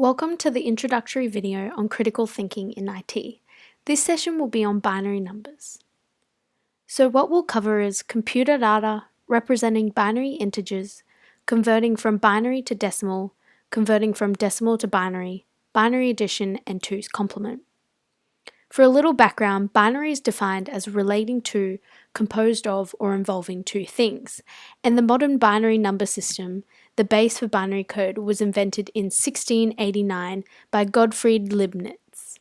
Welcome to the introductory video on critical thinking in IT. This session will be on binary numbers. So what we'll cover is computer data, representing binary integers, converting from binary to decimal, converting from decimal to binary addition, and 2's complement. For a little background, binary is defined as relating to, composed of, or involving two things, and the modern binary number system, the base for binary code, was invented in 1689 by Gottfried Leibniz.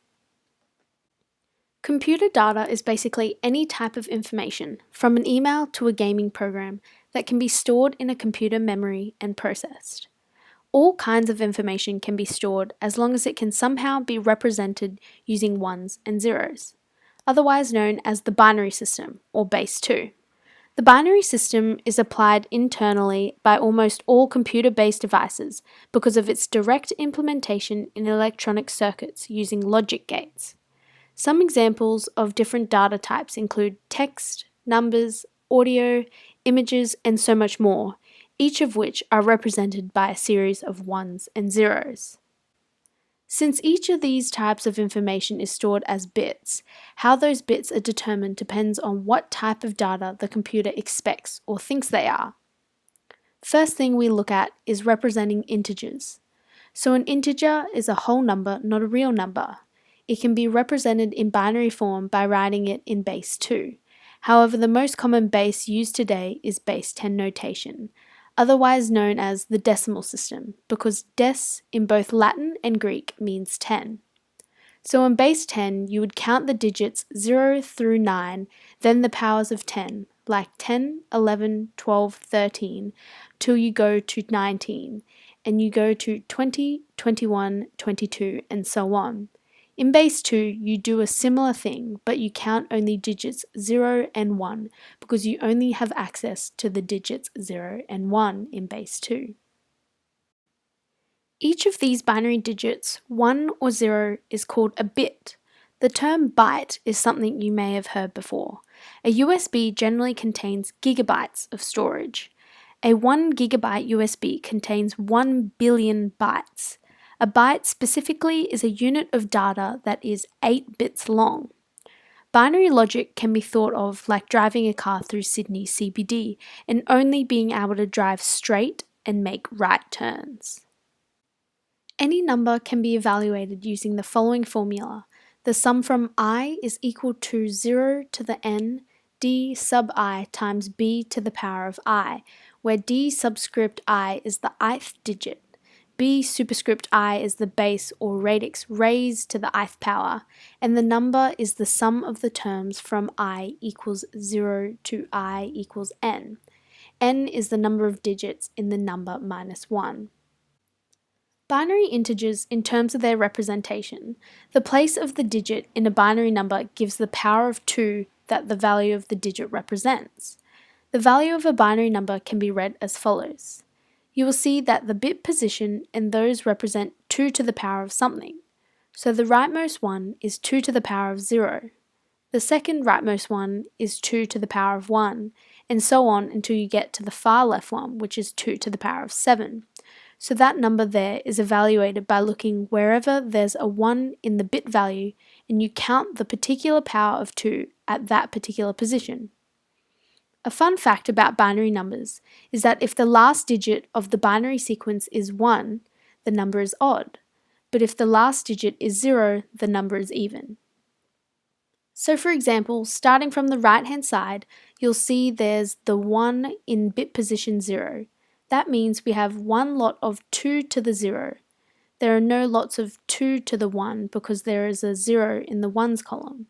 Computer data is basically any type of information, from an email to a gaming program, that can be stored in a computer memory and processed. All kinds of information can be stored as long as it can somehow be represented using ones and zeros, otherwise known as the binary system, or base 2. The binary system is applied internally by almost all computer-based devices because of its direct implementation in electronic circuits using logic gates. Some examples of different data types include text, numbers, audio, images, and so much more, each of which are represented by a series of ones and zeros. Since each of these types of information is stored as bits, how those bits are determined depends on what type of data the computer expects or thinks they are. First thing we look at is representing integers. So an integer is a whole number, not a real number. It can be represented in binary form by writing it in base 2. However, the most common base used today is base 10 notation, otherwise known as the decimal system, because des in both Latin and Greek means 10. So in base 10, you would count the digits 0 through 9, then the powers of 10, like 10, 11, 12, 13, till you go to 19, and you go to 20, 21, 22, and so on. In base 2, you do a similar thing, but you count only digits 0 and 1 because you only have access to the digits 0 and 1 in base 2. Each of these binary digits, 1 or 0, is called a bit. The term byte is something you may have heard before. A USB generally contains gigabytes of storage. A 1 gigabyte USB contains 1 billion bytes. A byte specifically is a unit of data that is 8 bits long. Binary logic can be thought of like driving a car through Sydney CBD and only being able to drive straight and make right turns. Any number can be evaluated using the following formula. The sum from I is equal to 0 to the n d sub I times b to the power of I, where d subscript I is the ith digit. B superscript I is the base or radix raised to the ith power, and the number is the sum of the terms from I equals 0 to I equals n. N is the number of digits in the number minus 1. Binary integers, in terms of their representation, the place of the digit in a binary number gives the power of 2 that the value of the digit represents. The value of a binary number can be read as follows. You will see that the bit position and those represent 2 to the power of something. So the rightmost one is 2 to the power of 0. The second rightmost one is 2 to the power of 1, and so on until you get to the far left one, which is 2 to the power of 7. So that number there is evaluated by looking wherever there's a 1 in the bit value and you count the particular power of 2 at that particular position. A fun fact about binary numbers is that if the last digit of the binary sequence is 1, the number is odd, but if the last digit is 0, the number is even. So for example, starting from the right-hand side, you'll see there's the 1 in bit position 0. That means we have one lot of 2 to the 0. There are no lots of 2 to the 1 because there is a 0 in the ones column.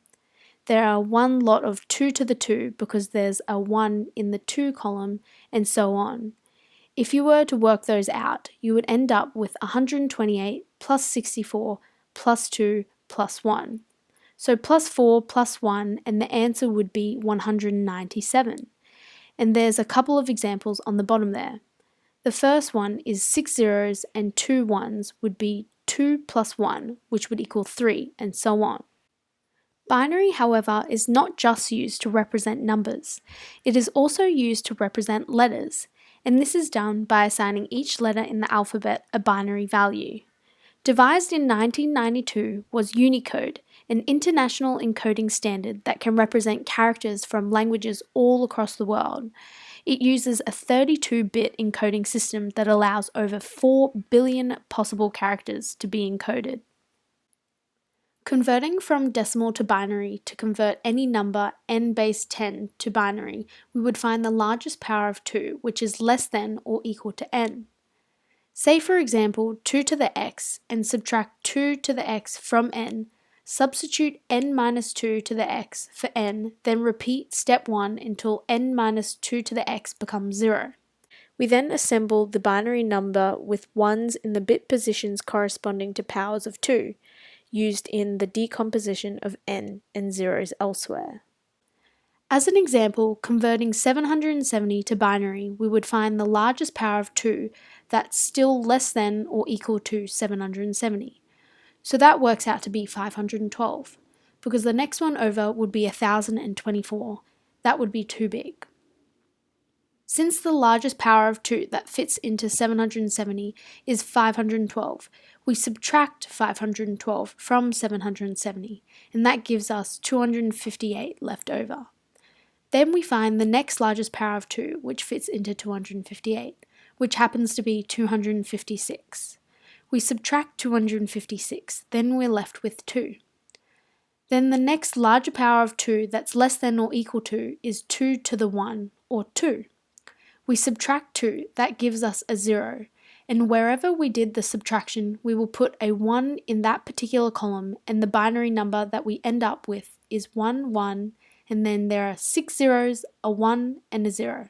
There are one lot of 2 to the 2 because there's a 1 in the 2 column, and so on. If you were to work those out, you would end up with 128 plus 64 plus 2 plus 1. So plus 4 plus 1, and the answer would be 197. And there's a couple of examples on the bottom there. The first one is 6 zeros and 2 ones would be 2 plus 1, which would equal 3, and so on. Binary, however, is not just used to represent numbers. It is also used to represent letters, and this is done by assigning each letter in the alphabet a binary value. Devised in 1992 was Unicode, an international encoding standard that can represent characters from languages all across the world. It uses a 32-bit encoding system that allows over 4 billion possible characters to be encoded. Converting from decimal to binary to convert any number n base 10 to binary, we would find the largest power of 2, which is less than or equal to n. Say for example 2 to the x and subtract 2 to the x from n, substitute n minus 2 to the x for n, then repeat step 1 until n minus 2 to the x becomes 0. We then assemble the binary number with 1s in the bit positions corresponding to powers of 2, used in the decomposition of n and zeros elsewhere. As an example, converting 770 to binary, we would find the largest power of 2 that's still less than or equal to 770. So that works out to be 512, because the next one over would be 1024. That would be too big. Since the largest power of 2 that fits into 770 is 512, we subtract 512 from 770, and that gives us 258 left over. Then we find the next largest power of 2, which fits into 258, which happens to be 256. We subtract 256, then we're left with 2. Then the next larger power of 2 that's less than or equal to is 2 to the 1, or 2. We subtract 2, that gives us a 0, and wherever we did the subtraction, we will put a 1 in that particular column, and the binary number that we end up with is 1, 1, and then there are 6 zeros, a 1, and a 0.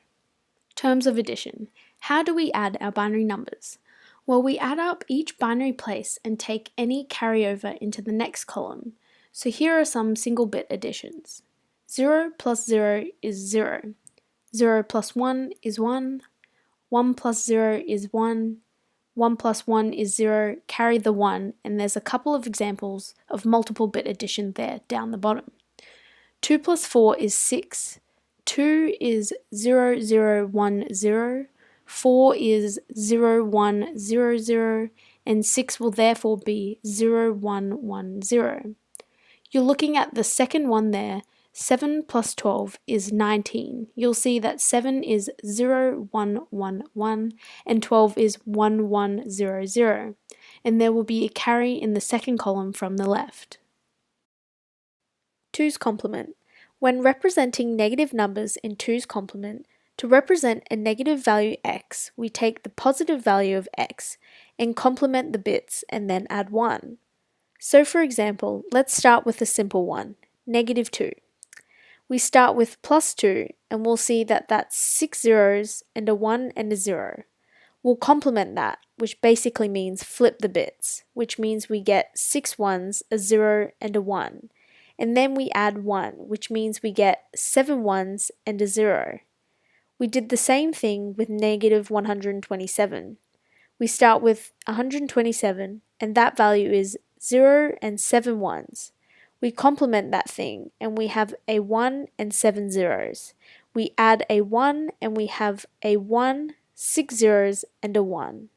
Terms of addition. How do we add our binary numbers? Well, we add up each binary place and take any carryover into the next column. So here are some single-bit additions. 0 plus 0 is 0. 0 plus 1 is 1, 1 plus 0 is 1, 1 plus 1 is 0, carry the 1, and there's a couple of examples of multiple bit addition there down the bottom. 2 plus 4 is 6, 2 is 0, 0, 1, 0, 4 is 0, 1, 0, 0, and 6 will therefore be 0, 1, 1, 0. You're looking at the second one there. 7 plus 12 is 19. You'll see that 7 is 0, 1, 1, 1, and 12 is 1, 1, 0, 0. And there will be a carry in the second column from the left. 2's complement. When representing negative numbers in 2's complement, to represent a negative value x, we take the positive value of x and complement the bits and then add 1. So for example, let's start with a simple one, negative 2. We start with plus 2, and we'll see that that's 6 zeros and a 1 and a 0. We'll complement that, which basically means flip the bits, which means we get 6 ones, a 0 and a 1. And then we add 1, which means we get 7 ones and a 0. We did the same thing with negative 127. We start with 127, and that value is 0 and 7 ones. We complement that thing, and we have a 1 and 7 zeros. We add a 1, and we have a 1, 6 zeros, and a 1.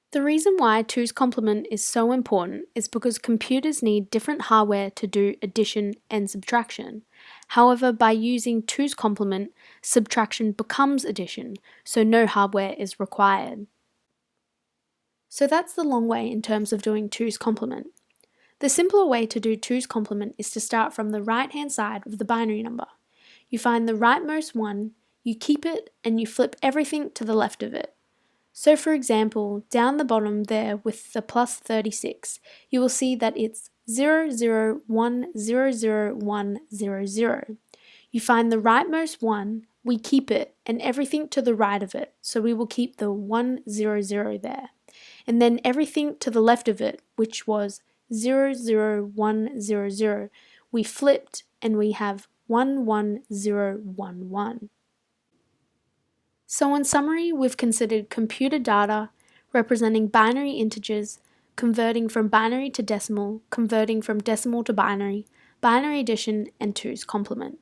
The reason why 2's complement is so important is because computers need different hardware to do addition and subtraction. However, by using 2's complement, subtraction becomes addition, so no hardware is required. So that's the long way in terms of doing 2's complement. The simpler way to do 2's complement is to start from the right-hand side of the binary number. You find the rightmost one, you keep it, and you flip everything to the left of it. So for example, down the bottom there with the plus 36, you will see that it's 0, 0, 1, 0, 0, 1, 0, 0. You find the rightmost one, we keep it, and everything to the right of it, so we will keep the 1, 0, 0 there. And then everything to the left of it, which was 0, 0, 1, 0, 0, we flipped and we have 1, 1, 0, 1, 1. So in summary, we've considered computer data, representing binary integers, converting from binary to decimal, converting from decimal to binary, binary addition, and 2's complement.